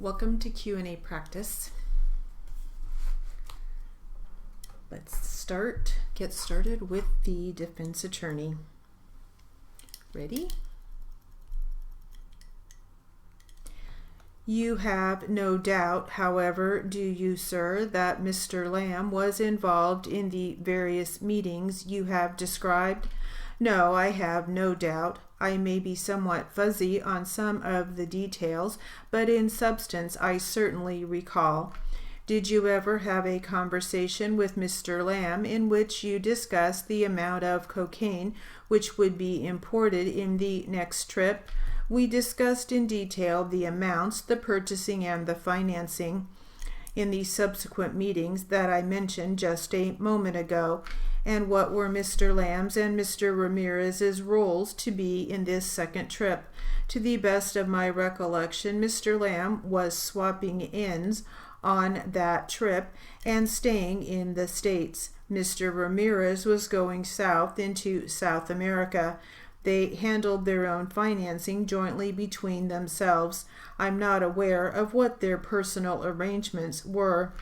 Welcome to Q&A practice. Let's get started with the defense attorney. Ready? You have no doubt, however, do you, sir, that Mr. Lamb was involved in the various meetings you have described? No, I have no doubt. I may be somewhat fuzzy on some of the details, but in substance I certainly recall. Did you ever have a conversation with Mr. Lamb in which you discussed the amount of cocaine which would be imported in the next trip? We discussed in detail the amounts, the purchasing, and the financing in the subsequent meetings that I mentioned just a moment ago. And what were Mr. Lamb's and Mr. Ramirez's roles to be in this second trip? To the best of my recollection, Mr. Lamb was swapping ends on that trip and staying in the States. Mr. Ramirez was going south into South America. They handled their own financing jointly between themselves. I'm not aware of what their personal arrangements were.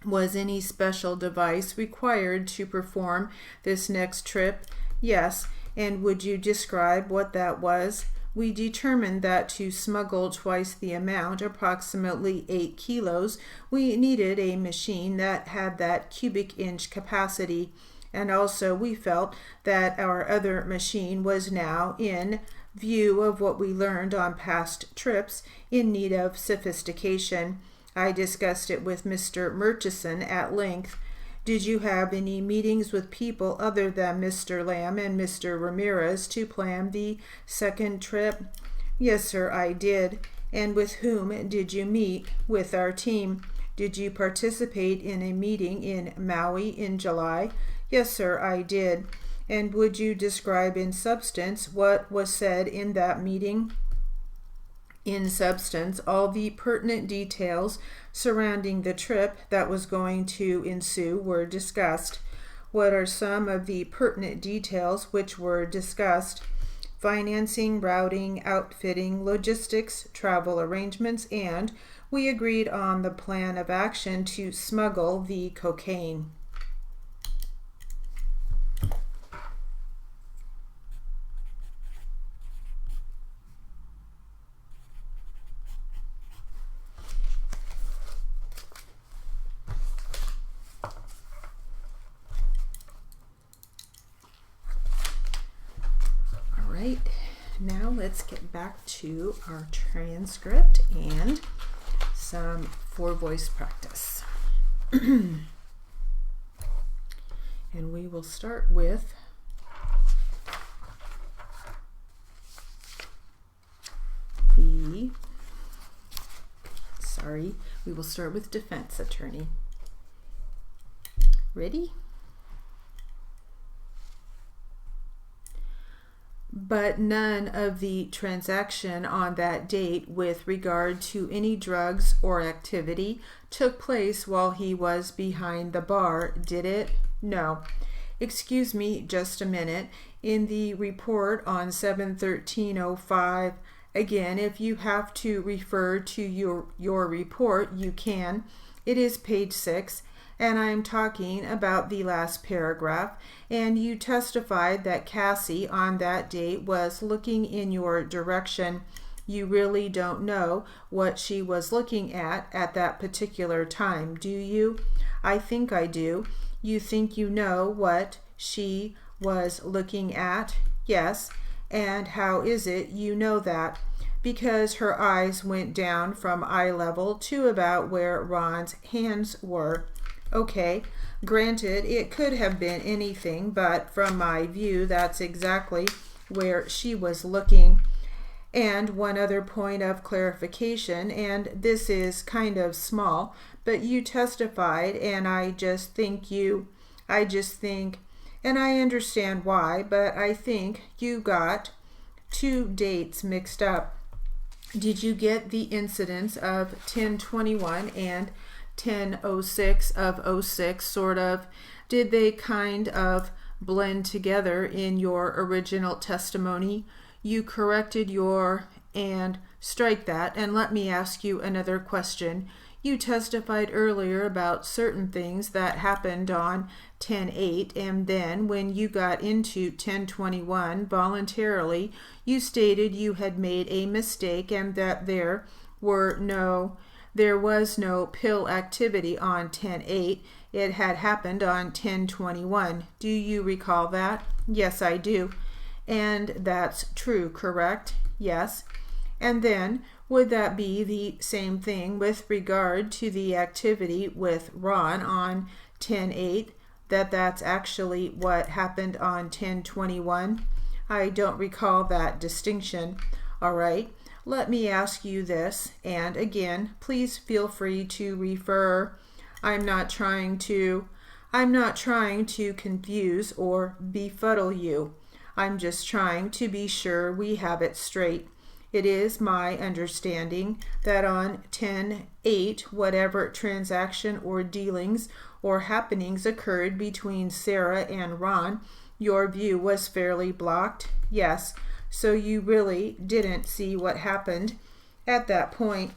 Was any special device required to perform this next trip? Yes. And would you describe what that was? We determined that to smuggle twice the amount, approximately 8 kilos, we needed a machine that had that cubic inch capacity. And also we felt that our other machine was now, in view of what we learned on past trips, in need of sophistication. I discussed it with Mr. Murchison at length. Did you have any meetings with people other than Mr. Lamb and Mr. Ramirez to plan the second trip? Yes, sir, I did. And with whom did you meet? With our team. Did you participate in a meeting in Maui in July? Yes, sir, I did. And would you describe in substance what was said in that meeting? In substance, all the pertinent details surrounding the trip that was going to ensue were discussed. What are some of the pertinent details which were discussed? Financing, routing, outfitting, logistics, travel arrangements, and we agreed on the plan of action to smuggle the cocaine. Now let's get back to our transcript and some for-voice practice. And we will start with defense attorney. Ready? But none of the transaction on that date with regard to any drugs or activity took place while he was behind the bar, did it? No. Excuse me just a minute. In the report on 7/13/05, again, if you have to refer to your report, you can. It is page 6. And I'm talking about the last paragraph, and you testified that Cassie on that date was looking in your direction. You really don't know what she was looking at that particular time, do you? I think I do. You think you know what she was looking at? Yes. And how is it you know that? Because her eyes went down from eye level to about where Ron's hands were. Okay, granted, it could have been anything, but from my view, that's exactly where she was looking. And one other point of clarification, and this is kind of small, but you testified, and I just think, and I understand why, but I think you got 2 dates mixed up. Did you get the incidents of 10/21 and 10/06 of 06 sort of? Did they kind of blend together in your original testimony? You corrected your and strike that, and let me ask you another question. You testified earlier about certain things that happened on 10/8, and then when you got into 10/21 voluntarily, you stated you had made a mistake and that there was no pill activity on 10/8. It had happened on 10/21. Do you recall that? Yes, I do. And that's true, correct? Yes. And then, would that be the same thing with regard to the activity with Ron on 10/8, that's actually what happened on 10/21? I don't recall that distinction. All right, let me ask you this, and again, please feel free to refer. I'm not trying to confuse or befuddle you. I'm just trying to be sure we have it straight. It is my understanding that on 10/8, whatever transaction or dealings or happenings occurred between Sarah and Ron, your view was fairly blocked. Yes, so you really didn't see what happened at that point.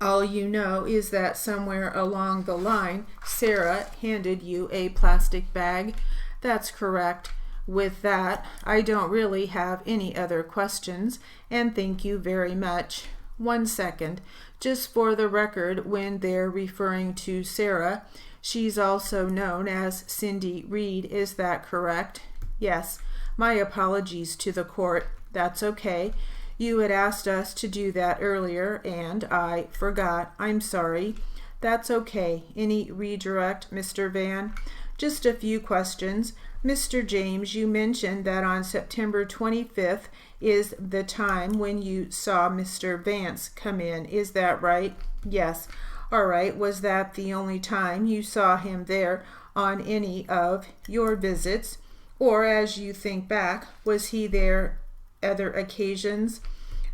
All you know is that somewhere along the line, Sarah handed you a plastic bag. That's correct. With that, I don't really have any other questions, and thank you very much. 1 second. Just for the record, when they're referring to Sarah, she's also known as Cindy Reed. Is that correct? Yes. My apologies to the court. That's okay. You had asked us to do that earlier, and I forgot. I'm sorry. That's okay. Any redirect, Mr. Van? Just a few questions. Mr. James, you mentioned that on September 25th is the time when you saw Mr. Vance come in. Is that right? Yes. All right. Was that the only time you saw him there on any of your visits? Or as you think back, was he there other occasions?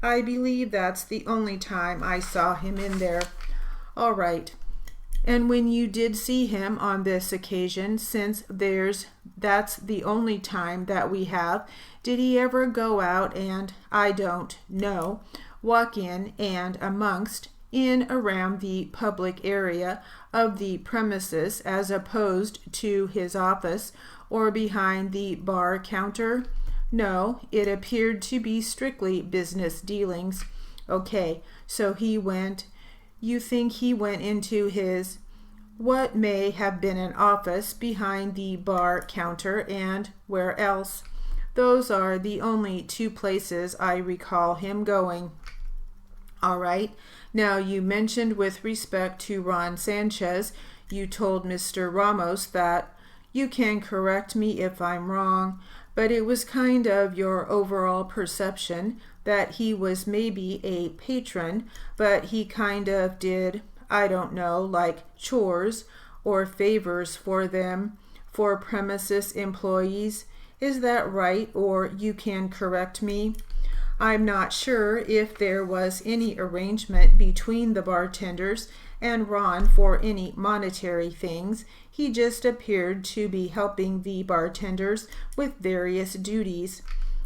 I believe that's the only time I saw him in there. All right. And when you did see him on this occasion, since that's the only time that we have, did he ever go out and, I don't know, walk in and around the public area of the premises as opposed to his office or behind the bar counter? No, it appeared to be strictly business dealings. Okay, so you think he went into his what may have been an office behind the bar counter, and where else? Those are the only two places I recall him going. All right. Now, you mentioned with respect to Ron Sanchez, you told Mr. Ramos that, you can correct me if I'm wrong, but it was kind of your overall perception that he was maybe a patron, but he kind of did, I don't know, like chores or favors for them, for premises employees. Is that right, or you can correct me? I'm not sure if there was any arrangement between the bartenders and Ron for any monetary things. He just appeared to be helping the bartenders with various duties.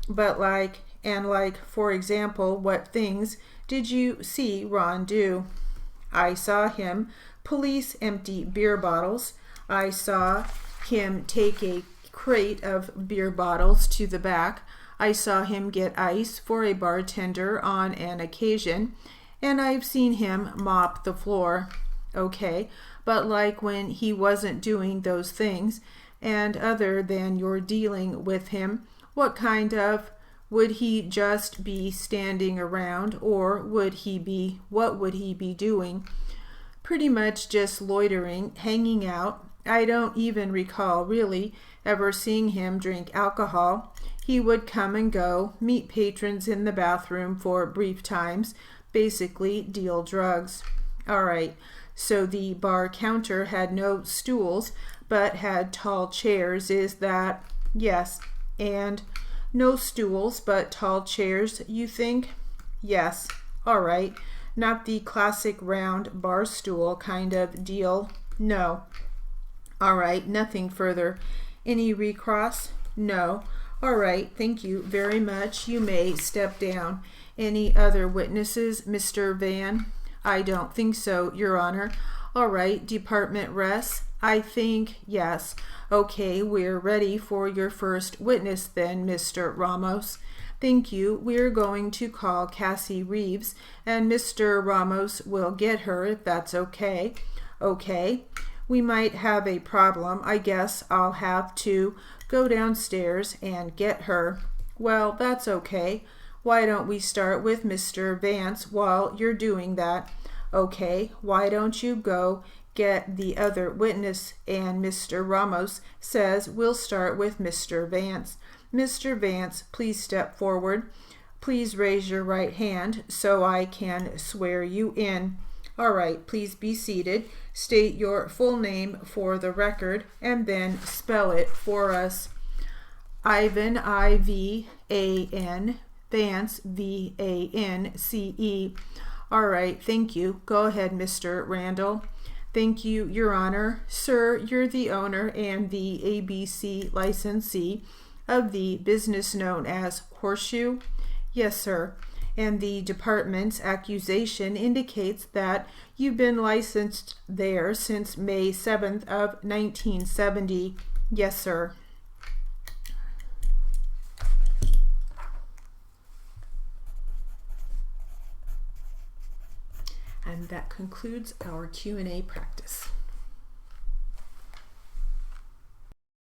But for example, what things did you see Ron do? I saw him police empty beer bottles. I saw him take a crate of beer bottles to the back. I saw him get ice for a bartender on an occasion, and I've seen him mop the floor. Okay, but like when he wasn't doing those things, and other than your dealing with him, what would he just be standing around, or what would he be doing? Pretty much just loitering, hanging out. I don't even recall really ever seeing him drink alcohol. He would come and go, meet patrons in the bathroom for brief times, basically deal drugs. All right, so the bar counter had no stools, but had tall chairs, is that? Yes, and no stools, but tall chairs, you think? Yes, all right. Not the classic round bar stool kind of deal? No. All right, nothing further. Any recross? No. All right, thank you very much. You may step down. Any other witnesses, Mr. Van? I don't think so, Your Honor. All right, Department Res? I think yes. Okay, we're ready for your first witness then, Mr. Ramos. Thank you. We're going to call Cassie Reeves, and Mr. Ramos will get her if that's okay. Okay. We might have a problem. I guess I'll have to go downstairs and get her. Well, that's okay. Why don't we start with Mr. Vance while you're doing that? Okay, why don't you go get the other witness? And Mr. Ramos says we'll start with Mr. Vance. Mr. Vance, please step forward. Please raise your right hand so I can swear you in. All right, please be seated. State your full name for the record and then spell it for us. Ivan, I-V-A-N, Vance, V-A-N-C-E. All right, thank you. Go ahead, Mr. Randall. Thank you, Your Honor. Sir, you're the owner and the ABC licensee of the business known as Horseshoe? Yes, sir. And the department's accusation indicates that you've been licensed there since May 7th of 1970. Yes, sir. And that concludes our Q&A practice.